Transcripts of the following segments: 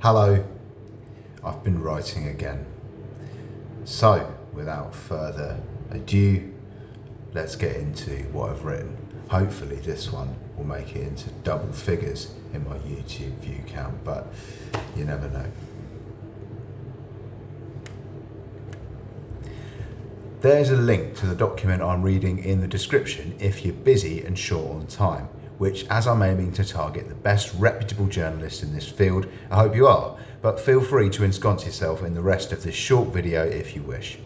Hello, I've been writing again. So, without further ado, let's get into what I've written. Hopefully this one will make it into double figures in my YouTube view count, but you never know. There's a link to the document I'm reading in the description if you're busy and short on time, which, as I'm aiming to target the best reputable journalists in this field, I hope you are, but feel free to ensconce yourself in the rest of this short video if you wish.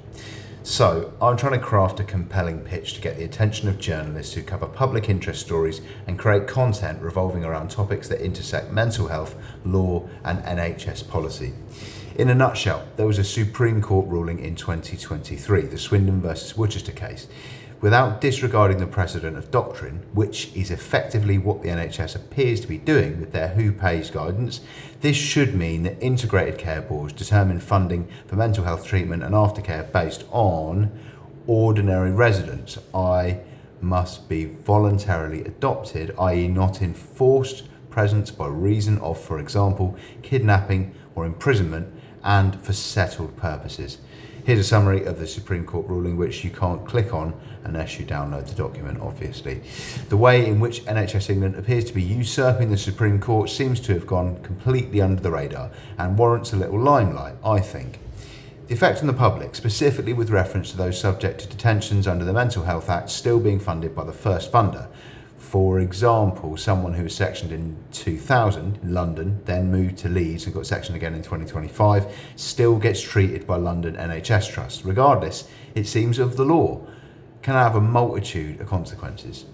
So, I'm trying to craft a compelling pitch to get the attention of journalists who cover public interest stories and create content revolving around topics that intersect mental health, law and NHS policy. In a nutshell, there was a Supreme Court ruling in 2023, the Swindon vs Worcester case. Without disregarding the precedent of doctrine, which is effectively what the NHS appears to be doing with their Who Pays guidance, this should mean that integrated care boards determine funding for mental health treatment and aftercare based on ordinary residents, must be voluntarily adopted, i.e. not in forced presence by reason of, for example, kidnapping or imprisonment, and for settled purposes. Here's a summary of the Supreme Court ruling, which you can't click on unless you download the document, obviously. The way in which NHS England appears to be usurping the Supreme Court seems to have gone completely under the radar and warrants a little limelight, I think. The effect on the public, specifically with reference to those subject to detentions under the Mental Health Act still being funded by the first funder. For example, someone who was sectioned in 2000 in London, then moved to Leeds and got sectioned again in 2025, still gets treated by London NHS Trust. Regardless, it seems, of the law, can have a multitude of consequences.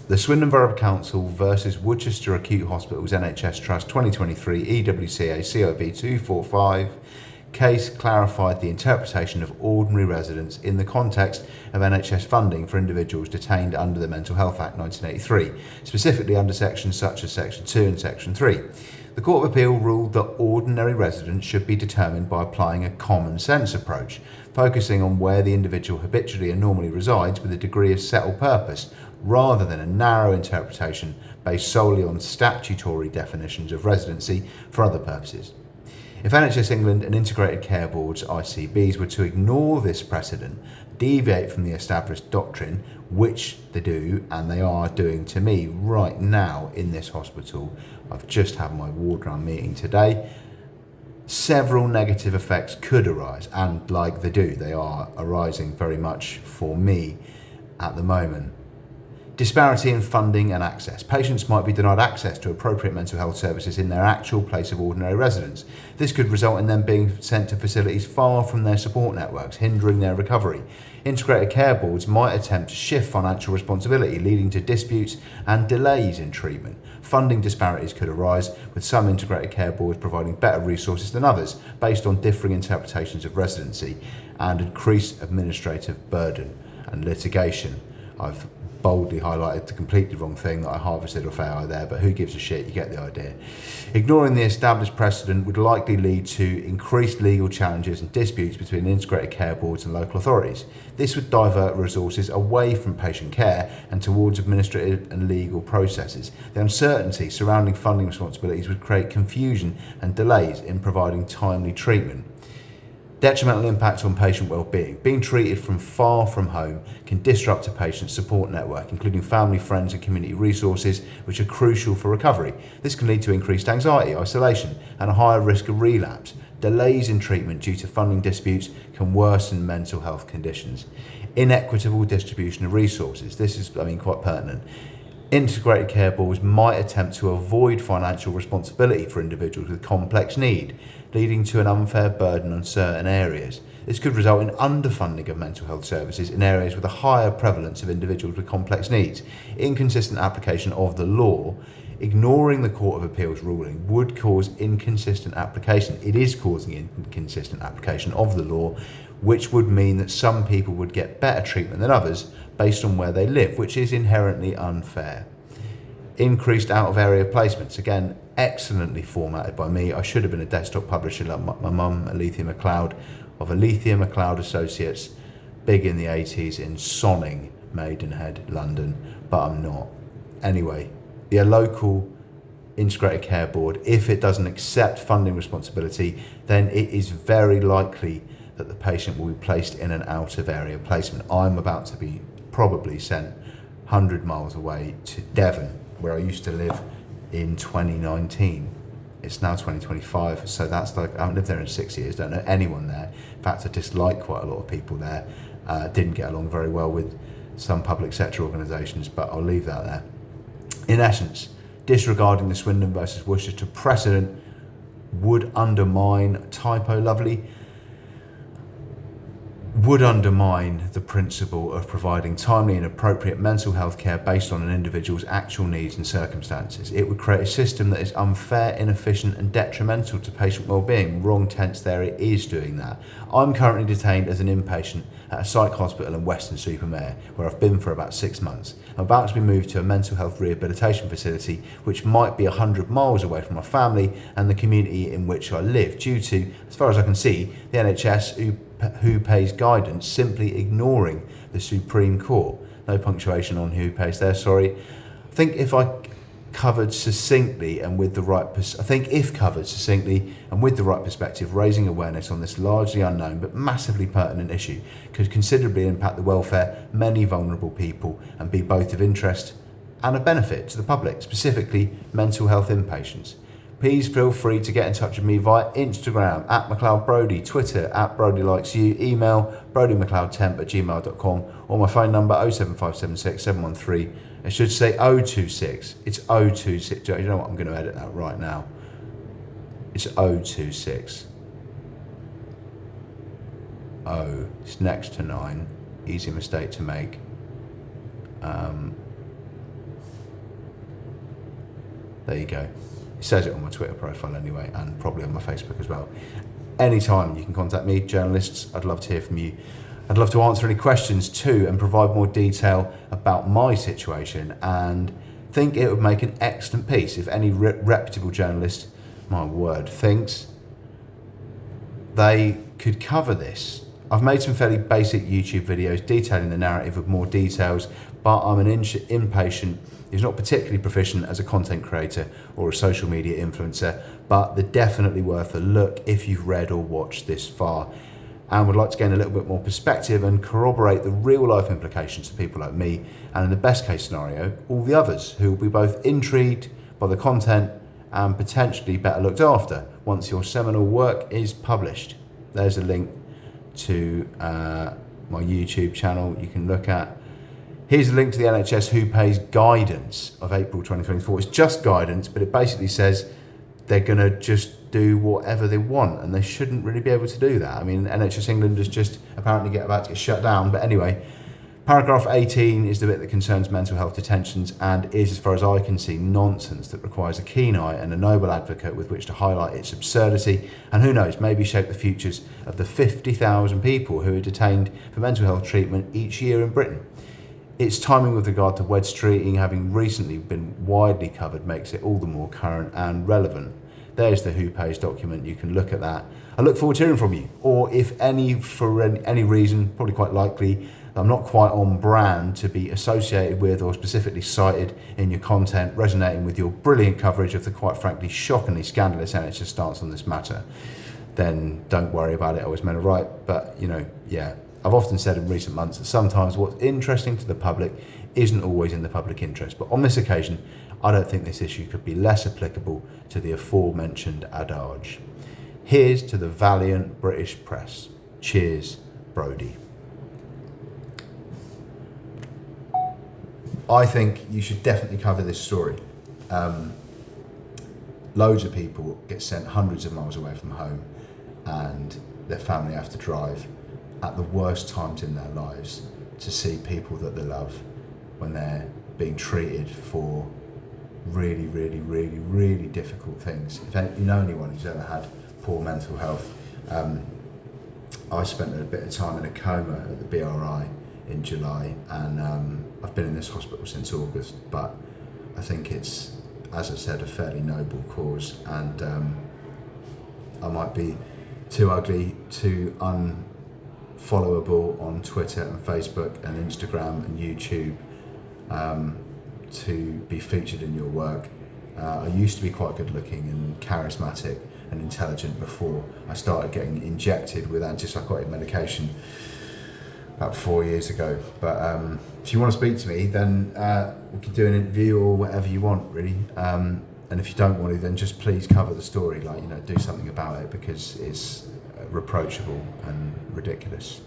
The Swindon Borough Council versus Worcester Acute Hospitals NHS Trust 2023 EWCA COB 245 case clarified the interpretation of ordinary residents in the context of NHS funding for individuals detained under the Mental Health Act 1983, specifically under sections such as Section 2 and Section 3. The Court of Appeal ruled that ordinary residents should be determined by applying a common sense approach, focusing on where the individual habitually and normally resides with a degree of settled purpose, rather than a narrow interpretation based solely on statutory definitions of residency for other purposes. If NHS England and integrated care boards, ICBs, were to ignore this precedent, deviate from the established doctrine, which they do, and they are doing to me right now in this hospital, I've just had my ward round meeting today, several negative effects could arise, and like they do, they are arising very much for me at the moment. Disparity in funding and access. Patients might be denied access to appropriate mental health services in their actual place of ordinary residence. This could result in them being sent to facilities far from their support networks, hindering their recovery. Integrated care boards might attempt to shift financial responsibility, leading to disputes and delays in treatment. Funding disparities could arise, with some integrated care boards providing better resources than others, based on differing interpretations of residency, and increased administrative burden and litigation. I've boldly highlighted the completely wrong thing that I harvested off AI there, but who gives a shit, you get the idea. Ignoring the established precedent would likely lead to increased legal challenges and disputes between integrated care boards and local authorities. This would divert resources away from patient care and towards administrative and legal processes. The uncertainty surrounding funding responsibilities would create confusion and delays in providing timely treatment. Detrimental impact on patient well-being. Being treated from far from home can disrupt a patient's support network, including family, friends and community resources, which are crucial for recovery. This can lead to increased anxiety, isolation and a higher risk of relapse. Delays in treatment due to funding disputes can worsen mental health conditions. Inequitable distribution of resources. This is, quite pertinent. Integrated care boards might attempt to avoid financial responsibility for individuals with complex need, leading to an unfair burden on certain areas. This could result in underfunding of mental health services in areas with a higher prevalence of individuals with complex needs. Inconsistent application of the law. Ignoring the Court of Appeal's ruling would cause inconsistent application. It is causing inconsistent application of the law, which would mean that some people would get better treatment than others based on where they live, which is inherently unfair. Increased out-of-area placements. Again, excellently formatted by me. I should have been a desktop publisher like my mum, Alicia MacLeod, of Alicia MacLeod Associates, big in the 80s in Sonning, Maidenhead, London, but I'm not. Anyway, the local Integrated Care Board, if it doesn't accept funding responsibility, then it is very likely that the patient will be placed in an out of area placement. I'm about to be probably sent 100 miles away to Devon, where I used to live in 2019. It's now 2025, so that's like, I haven't lived there in 6 years, don't know anyone there. In fact, I dislike quite a lot of people there. Didn't get along very well with some public sector organisations, but I'll leave that there. In essence, disregarding the Swindon versus Worcester precedent would undermine the principle of providing timely and appropriate mental health care based on an individual's actual needs and circumstances. It would create a system that is unfair, inefficient and detrimental to patient wellbeing. Wrong tense there, it is doing that. I'm currently detained as an inpatient at a psych hospital in Weston-super-Mare, where I've been for about 6 months. I'm about to be moved to a mental health rehabilitation facility, which might be 100 miles away from my family and the community in which I live, due to, as far as I can see, the NHS who pays guidance simply ignoring the Supreme Court. No punctuation on who pays there, sorry. I think if covered succinctly and with the right perspective, raising awareness on this largely unknown but massively pertinent issue could considerably impact the welfare of many vulnerable people and be both of interest and a benefit to the public, specifically mental health inpatients. Please feel free to get in touch with me via Instagram at MacLeodBrody, Twitter at BrodyLikesYou, email brodymacleodtemp@gmail.com, or my phone number 07576 713. It should say 026. It's 026. You know what? I'm going to edit that right now. It's 026. O. It's next to 9. Easy mistake to make. There you go. It says it on my Twitter profile anyway, and probably on my Facebook as well. Anytime you can contact me, journalists, I'd love to hear from you. I'd love to answer any questions too and provide more detail about my situation, and think it would make an excellent piece if any reputable journalist, my word, thinks they could cover this. I've made some fairly basic YouTube videos detailing the narrative of more details, but I'm an inpatient who's not particularly proficient as a content creator or a social media influencer, but they're definitely worth a look if you've read or watched this far and would like to gain a little bit more perspective and corroborate the real life implications to people like me, and in the best case scenario, all the others who will be both intrigued by the content and potentially better looked after once your seminal work is published. There's a link to my YouTube channel you can look at. Here's a link to the NHS Who Pays guidance of April 2024. It's just guidance, but it basically says they're going to just do whatever they want, and they shouldn't really be able to do that. I mean, NHS England is just apparently about to get shut down. But anyway, paragraph 18 is the bit that concerns mental health detentions and is, as far as I can see, nonsense that requires a keen eye and a noble advocate with which to highlight its absurdity and, who knows, maybe shape the futures of the 50,000 people who are detained for mental health treatment each year in Britain. Its timing with regard to wedge treating having recently been widely covered makes it all the more current and relevant. There's the Who Pays document, you can look at that. I look forward to hearing from you, or if for any reason, probably quite likely, I'm not quite on brand to be associated with or specifically cited in your content, resonating with your brilliant coverage of the quite frankly shockingly scandalous NHS stance on this matter, then don't worry about it, I was meant to write. But, yeah. I've often said in recent months that sometimes what's interesting to the public isn't always in the public interest, but on this occasion, I don't think this issue could be less applicable to the aforementioned adage. Here's to the valiant British press. Cheers, Brody. I think you should definitely cover this story. Loads of people get sent hundreds of miles away from home, and their family have to drive at the worst times in their lives to see people that they love when they're being treated for really, really, really, really difficult things. If you know anyone who's ever had poor mental health, I spent a bit of time in a coma at the BRI in July, and I've been in this hospital since August, but I think it's, as I said, a fairly noble cause, and I might be too ugly, too unfollowable on Twitter and Facebook and Instagram and YouTube to be featured in your work. I used to be quite good looking and charismatic and intelligent before I started getting injected with antipsychotic medication about 4 years ago. But if you want to speak to me, then we can do an interview or whatever you want, really. And if you don't want to, then just please cover the story, like, you know, do something about it, because it's reproachable and ridiculous.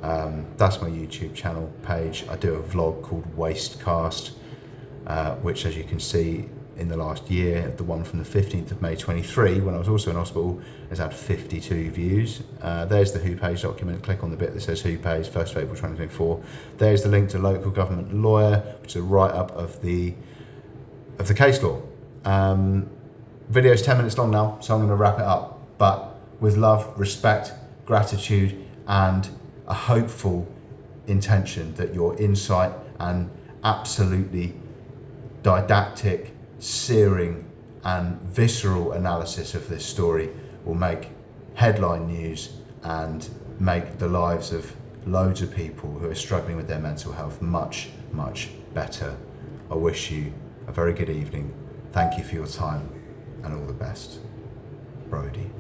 That's my YouTube channel page. I do a vlog called Wastecast, which, as you can see, in the last year, the one from the 15th of May 23, when I was also in hospital, has had 52 views. There's the Who Pays document. Click on the bit that says Who Pays, 1st of April 2024. There's the link to Local Government Lawyer, which is a write-up of the case law. Video's 10 minutes long now, so I'm going to wrap it up. But with love, respect, gratitude, and a hopeful intention that your insight and absolutely didactic, searing and visceral analysis of this story will make headline news and make the lives of loads of people who are struggling with their mental health much, much better. I wish you a very good evening. Thank you for your time and all the best. Brody.